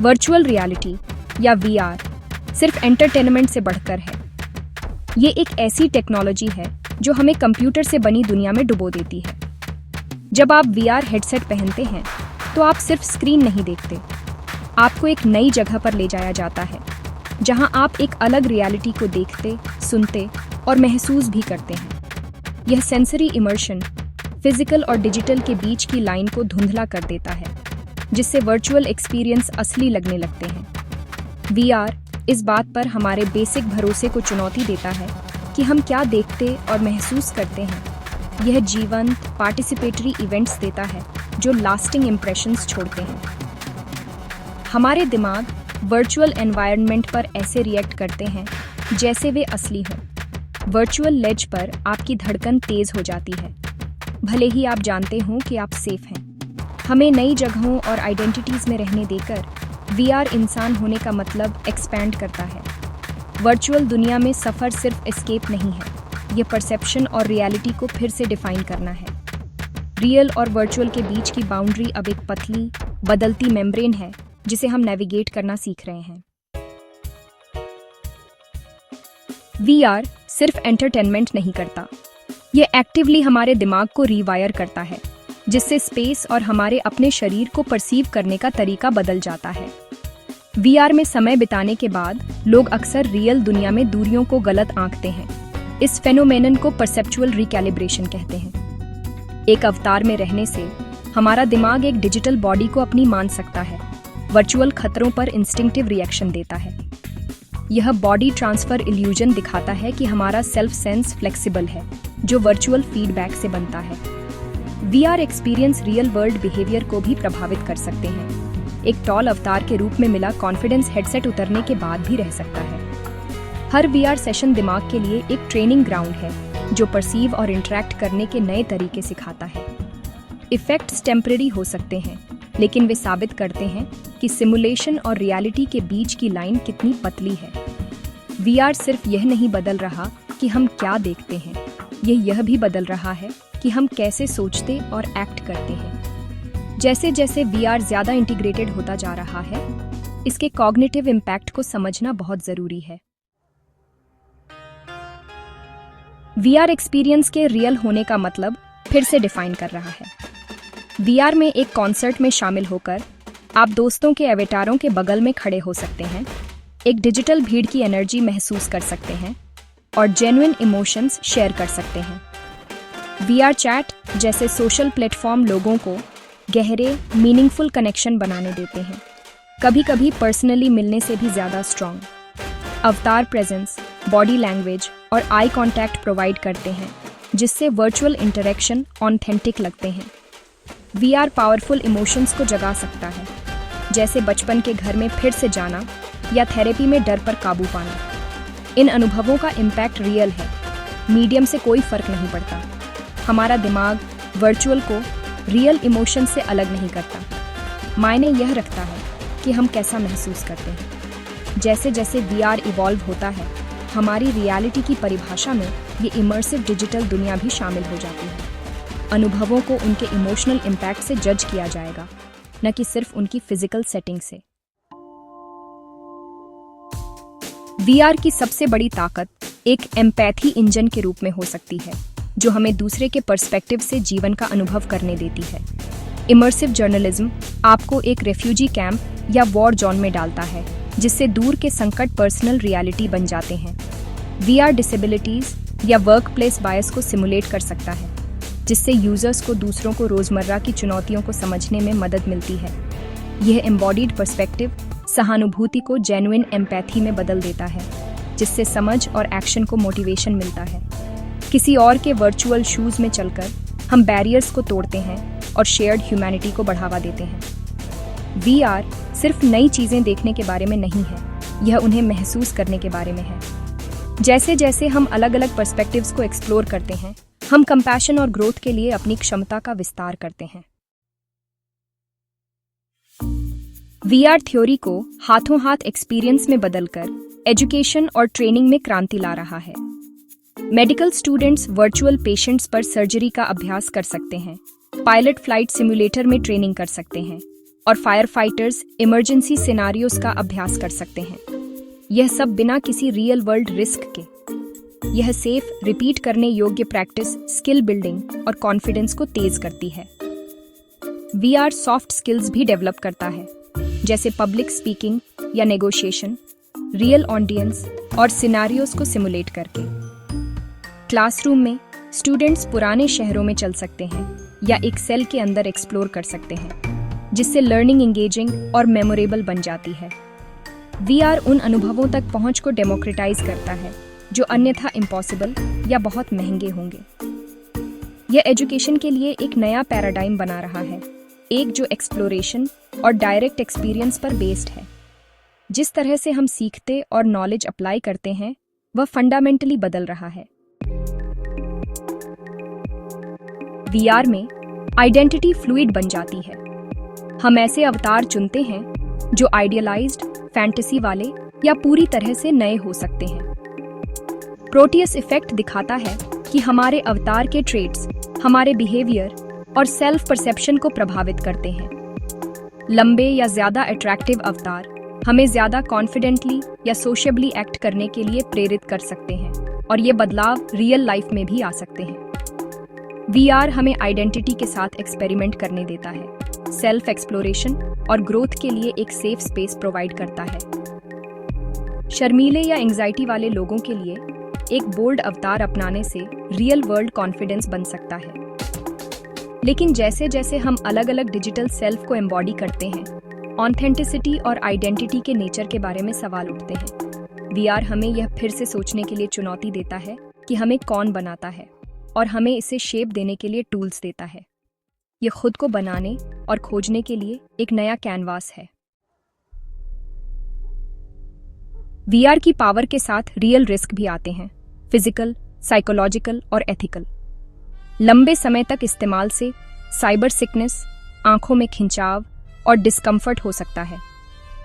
Virtual reality या VR सिर्फ entertainment से बढ़कर है। ये एक ऐसी टेक्नोलॉजी है जो हमें कंप्यूटर से बनी दुनिया में डुबो देती है। जब आप वीआर हेडसेट पहनते हैं तो आप सिर्फ स्क्रीन नहीं देखते, आपको एक नई जगह पर ले जाया जाता है जहां आप एक अलग रियलिटी को देखते, सुनते और महसूस भी करते हैं। यह सेंसरी इमर्शन फिजिकल और डिजिटल के बीच की लाइन को धुंधला कर देता है, जिससे वर्चुअल एक्सपीरियंस असली लगने लगते हैं। वीआर इस बात पर हमारे बेसिक भरोसे को चुनौती देता है कि हम क्या देखते और महसूस करते हैं। यह जीवंत, पार्टिसिपेटरी इवेंट्स देता है जो लास्टिंग इम्प्रेशंस छोड़ते हैं। हमारे दिमाग वर्चुअल एनवायरनमेंट पर ऐसे रिएक्ट करते हैं जैसे वे असली हों। वर्चुअल लेज पर आपकी धड़कन तेज हो जाती है, भले ही आप जानते हों कि आप सेफ हैं। हमें नई जगहों और आइडेंटिटीज में रहने देकर वीआर इंसान होने का मतलब एक्सपैंड करता है। वर्चुअल दुनिया में सफ़र सिर्फ एस्केप नहीं है, यह परसेप्शन और रियलिटी को फिर से डिफाइन करना है। रियल और वर्चुअल के बीच की बाउंड्री अब एक पतली, बदलती मेम्ब्रेन है जिसे हम नेविगेट करना सीख रहे हैं। वीआर सिर्फ एंटरटेनमेंट नहीं करता, यह एक्टिवली हमारे दिमाग को रीवायर करता है, जिससे स्पेस और हमारे अपने शरीर को परसीव करने का तरीका बदल जाता है। वीआर में समय बिताने के बाद लोग अक्सर रियल दुनिया में दूरियों को गलत आंकते हैं। इस फेनोमेनन को परसेप्चुअल रिकैलिब्रेशन कहते हैं। एक अवतार में रहने से हमारा दिमाग एक डिजिटल बॉडी को अपनी मान सकता है, वर्चुअल खतरों पर इंस्टिंक्टिव रिएक्शन देता है। यह बॉडी ट्रांसफर इल्यूजन दिखाता है कि हमारा सेल्फ सेंस फ्लेक्सिबल है, जो वर्चुअल फीडबैक से बनता है। VR experience real world behaviour को भी प्रभावित कर सकते हैं। एक टॉल अवतार के रूप में मिला कॉन्फिडेंस हेडसेट उतरने के बाद भी रह सकता है। हर वीआर सेशन दिमाग के लिए एक ट्रेनिंग ग्राउंड है, जो परसीव और इंटरैक्ट करने के नए तरीके सिखाता है। इफेक्ट्स टेम्परेरी हो सकते हैं, लेकिन वे साबित करते हैं कि सिमुलेशन और रियलिटी के बीच की लाइन कितनी पतली है। वीआर सिर्फ यह नहीं बदल रहा कि हम क्या देखते हैं, यह भी बदल रहा है कि हम कैसे सोचते और एक्ट करते हैं। जैसे जैसे वीआर ज्यादा इंटीग्रेटेड होता जा रहा है, इसके कॉग्निटिव इम्पैक्ट को समझना बहुत जरूरी है। वीआर एक्सपीरियंस के रियल होने का मतलब फिर से डिफाइन कर रहा है। वीआर में एक कॉन्सर्ट में शामिल होकर आप दोस्तों के एवेटारों के बगल में खड़े हो सकते हैं, एक डिजिटल भीड़ की एनर्जी महसूस कर सकते हैं और जेन्युइन इमोशंस शेयर कर सकते हैं। वीआर चैट जैसे सोशल प्लेटफॉर्म लोगों को गहरे, मीनिंगफुल कनेक्शन बनाने देते हैं, कभी कभी पर्सनली मिलने से भी ज़्यादा स्ट्रॉन्ग। अवतार प्रेजेंस, बॉडी लैंग्वेज और आई कॉन्टैक्ट प्रोवाइड करते हैं, जिससे वर्चुअल इंटरेक्शन ऑथेंटिक लगते हैं। वीआर पावरफुल इमोशंस को जगा सकता है, जैसे बचपन के घर में फिर से जाना या थेरेपी में डर पर काबू पाना। इन अनुभवों का इम्पैक्ट रियल है, मीडियम से कोई फर्क नहीं पड़ता। हमारा दिमाग वर्चुअल को रियल इमोशन से अलग नहीं करता। मायने यह रखता है कि हम कैसा महसूस करते हैं। जैसे जैसे वीआर इवॉल्व होता है, हमारी रियलिटी की परिभाषा में ये इमर्सिव डिजिटल दुनिया भी शामिल हो जाती है। अनुभवों को उनके इमोशनल इम्पैक्ट से जज किया जाएगा, न कि सिर्फ उनकी फिजिकल सेटिंग से। वीआर की सबसे बड़ी ताकत एक एम्पैथी इंजन के रूप में हो सकती है, जो हमें दूसरे के पर्सपेक्टिव से जीवन का अनुभव करने देती है। इमर्सिव जर्नलिज्म आपको एक रेफ्यूजी कैंप या वॉर जोन में डालता है, जिससे दूर के संकट पर्सनल रियलिटी बन जाते हैं। वीआर डिसेबिलिटीज या वर्क प्लेस बायस को सिमुलेट कर सकता है, जिससे यूजर्स को दूसरों को रोजमर्रा की चुनौतियों को समझने में मदद मिलती है। यह एम्बॉडीड पर्सपेक्टिव सहानुभूति को जेन्युइन एम्पैथी में बदल देता है, जिससे समझ और एक्शन को मोटिवेशन मिलता है। किसी और के वर्चुअल शूज में चलकर हम बैरियर्स को तोड़ते हैं और शेयर्ड ह्यूमैनिटी को बढ़ावा देते हैं। वीआर सिर्फ नई चीजें देखने के बारे में नहीं है, यह उन्हें महसूस करने के बारे में है। जैसे जैसे हम अलग अलग पर्सपेक्टिव्स को एक्सप्लोर करते हैं, हम कंपैशन और ग्रोथ के लिए अपनी क्षमता का विस्तार करते हैं। वीआर थ्योरी को हाथों हाथ एक्सपीरियंस में बदलकर एजुकेशन और ट्रेनिंग में क्रांति ला रहा है। मेडिकल स्टूडेंट्स वर्चुअल पेशेंट्स पर सर्जरी का अभ्यास कर सकते हैं, पायलट फ्लाइट सिमुलेटर में ट्रेनिंग कर सकते हैं और फायर फाइटर्स इमरजेंसी सिनारियोस का अभ्यास कर सकते हैं। यह सब बिना किसी रियल वर्ल्ड रिस्क के। यह सेफ, रिपीट करने योग्य प्रैक्टिस स्किल बिल्डिंग और कॉन्फिडेंस को तेज करती है। VR सॉफ्ट स्किल्स भी डेवलप करता है, जैसे पब्लिक स्पीकिंग या नेगोशिएशन, रियल ऑडियंस और सिनारियोस को सिमुलेट करके। क्लासरूम में स्टूडेंट्स पुराने शहरों में चल सकते हैं या एक सेल के अंदर एक्सप्लोर कर सकते हैं, जिससे लर्निंग एंगेजिंग और मेमोरेबल बन जाती है। VR उन अनुभवों तक पहुंच को डेमोक्रेटाइज करता है जो अन्यथा इम्पॉसिबल या बहुत महंगे होंगे। यह एजुकेशन के लिए एक नया पैराडाइम बना रहा है, एक जो एक्सप्लोरेशन और डायरेक्ट एक्सपीरियंस पर बेस्ड है। जिस तरह से हम सीखते और नॉलेज अप्लाई करते हैं, वह फंडामेंटली बदल रहा है। VR में आइडेंटिटी फ्लूइड बन जाती है। हम ऐसे अवतार चुनते हैं जो आइडियलाइज्ड, फैंटेसी वाले या पूरी तरह से नए हो सकते हैं। प्रोटियस इफेक्ट दिखाता है कि हमारे अवतार के ट्रेट्स हमारे बिहेवियर और सेल्फ परसेप्शन को प्रभावित करते हैं। लंबे या ज्यादा अट्रैक्टिव अवतार हमें ज्यादा कॉन्फिडेंटली या सोशबली एक्ट करने के लिए प्रेरित कर सकते हैं, और ये बदलाव रियल लाइफ में भी आ सकते हैं। VR हमें आइडेंटिटी के साथ एक्सपेरिमेंट करने देता है, सेल्फ एक्सप्लोरेशन और ग्रोथ के लिए एक सेफ स्पेस प्रोवाइड करता है। शर्मीले या एंजाइटी वाले लोगों के लिए एक बोल्ड अवतार अपनाने से रियल वर्ल्ड कॉन्फिडेंस बन सकता है। लेकिन जैसे जैसे हम अलग अलग डिजिटल सेल्फ को एम्बॉडी करते हैं, ऑथेंटिसिटी और आइडेंटिटी के नेचर के बारे में सवाल उठते हैं। VR हमें यह फिर से सोचने के लिए चुनौती देता है कि हमें कौन बनाता है, और हमें इसे शेप देने के लिए टूल्स देता है। यह खुद को बनाने और खोजने के लिए एक नया कैनवास है। VR की पावर के साथ रियल रिस्क भी आते हैं, फिजिकल, साइकोलॉजिकल और एथिकल। लंबे समय तक इस्तेमाल से साइबर सिकनेस, आंखों में खिंचाव और डिस्कम्फर्ट हो सकता है,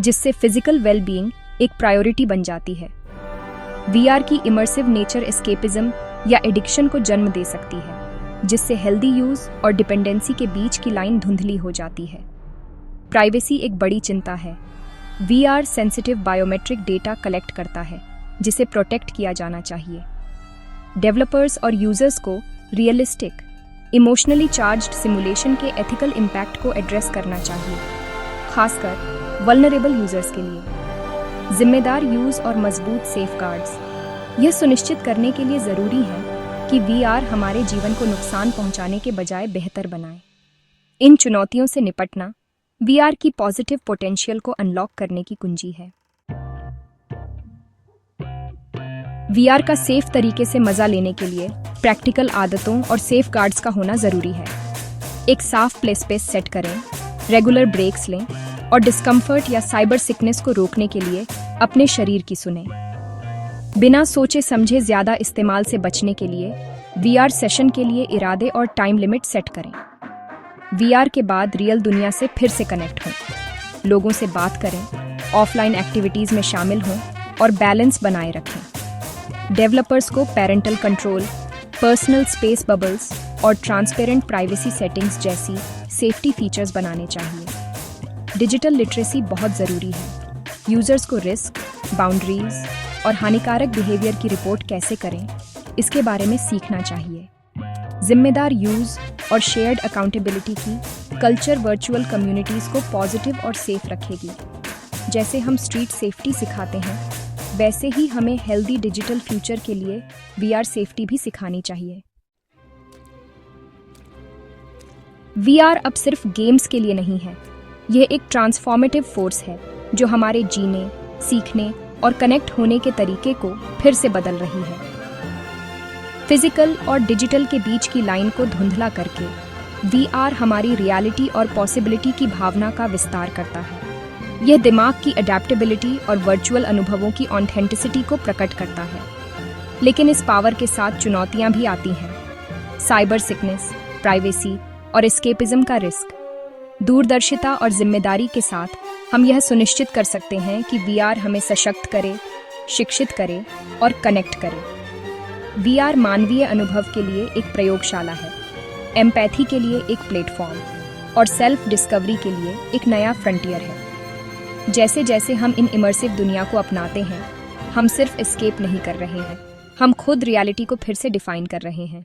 जिससे फिजिकल वेलबीइंग एक प्रायोरिटी बन जाती है। VR की इमर्सिव नेचर एस्केपिज्म या एडिक्शन को जन्म दे सकती है, जिससे हेल्दी यूज और डिपेंडेंसी के बीच की लाइन धुंधली हो जाती है। प्राइवेसी एक बड़ी चिंता है। VR sensitive biometric data collect करता है, जिसे प्रोटेक्ट किया जाना चाहिए। डेवलपर्स और यूजर्स को रियलिस्टिक, इमोशनली चार्ज्ड सिमुलेशन के एथिकल इम्पैक्ट को एड्रेस करना चाहिए, खासकर वल्नरेबल यूजर्स के लिए। जिम्मेदार यूज और मजबूत सेफगार्ड्स यह सुनिश्चित करने के लिए ज़रूरी है कि VR हमारे जीवन को नुकसान पहुंचाने के बजाय बेहतर बनाए। इन चुनौतियों से निपटना VR की पॉजिटिव पोटेंशियल को अनलॉक करने की कुंजी है। VR का सेफ तरीके से मजा लेने के लिए प्रैक्टिकल आदतों और सेफगार्ड्स का होना जरूरी है। एक साफ प्ले स्पेस सेट करें, रेगुलर ब्रेक्स लें और डिस्कम्फर्ट या साइबर सिकनेस को रोकने के लिए अपने शरीर की सुनें। बिना सोचे समझे ज्यादा इस्तेमाल से बचने के लिए VR सेशन के लिए इरादे और टाइम लिमिट सेट करें। VR के बाद रियल दुनिया से फिर से कनेक्ट हों, लोगों से बात करें, ऑफलाइन एक्टिविटीज़ में शामिल हों और बैलेंस बनाए रखें। डेवलपर्स को parental control, personal space bubbles और ट्रांसपेरेंट प्राइवेसी सेटिंग्स जैसी सेफ्टी फीचर्स बनाने चाहिए। डिजिटल लिटरेसी बहुत ज़रूरी है। यूजर्स को रिस्क, बाउंड्रीज और हानिकारक बिहेवियर की रिपोर्ट कैसे करें, इसके बारे में सीखना चाहिए। जिम्मेदार यूज और शेयर्ड अकाउंटेबिलिटी की कल्चर वर्चुअल कम्युनिटीज़ को पॉजिटिव और सेफ रखेगी। जैसे हम स्ट्रीट सेफ्टी सिखाते हैं, वैसे ही हमें हेल्दी डिजिटल फ्यूचर के लिए VR सेफ्टी भी सिखानी चाहिए। VR अब सिर्फ गेम्स के लिए नहीं है, यह एक ट्रांसफॉर्मेटिव फोर्स है जो हमारे जीने, सीखने और कनेक्ट होने के तरीके को फिर से बदल रही है। फिजिकल और डिजिटल के बीच की लाइन को धुंधला करके VR हमारी रियलिटी और पॉसिबिलिटी की भावना का विस्तार करता है। यह दिमाग की अडेप्टेबिलिटी और वर्चुअल अनुभवों की ऑथेंटिसिटी को प्रकट करता है। लेकिन इस पावर के साथ चुनौतियां भी आती हैं। साइबर सिकनेस, प्राइवेसी और एस्केपिज्म का रिस्क। दूरदर्शिता और जिम्मेदारी के साथ हम यह सुनिश्चित कर सकते हैं कि VR हमें सशक्त करे, शिक्षित करे और कनेक्ट करे। VR मानवीय अनुभव के लिए एक प्रयोगशाला है, एम्पैथी के लिए एक प्लेटफॉर्म और सेल्फ डिस्कवरी के लिए एक नया फ्रंटियर है। जैसे जैसे हम इन इमर्सिव दुनिया को अपनाते हैं, हम सिर्फ एस्केप नहीं कर रहे हैं, हम खुद रियलिटी को फिर से डिफाइन कर रहे हैं।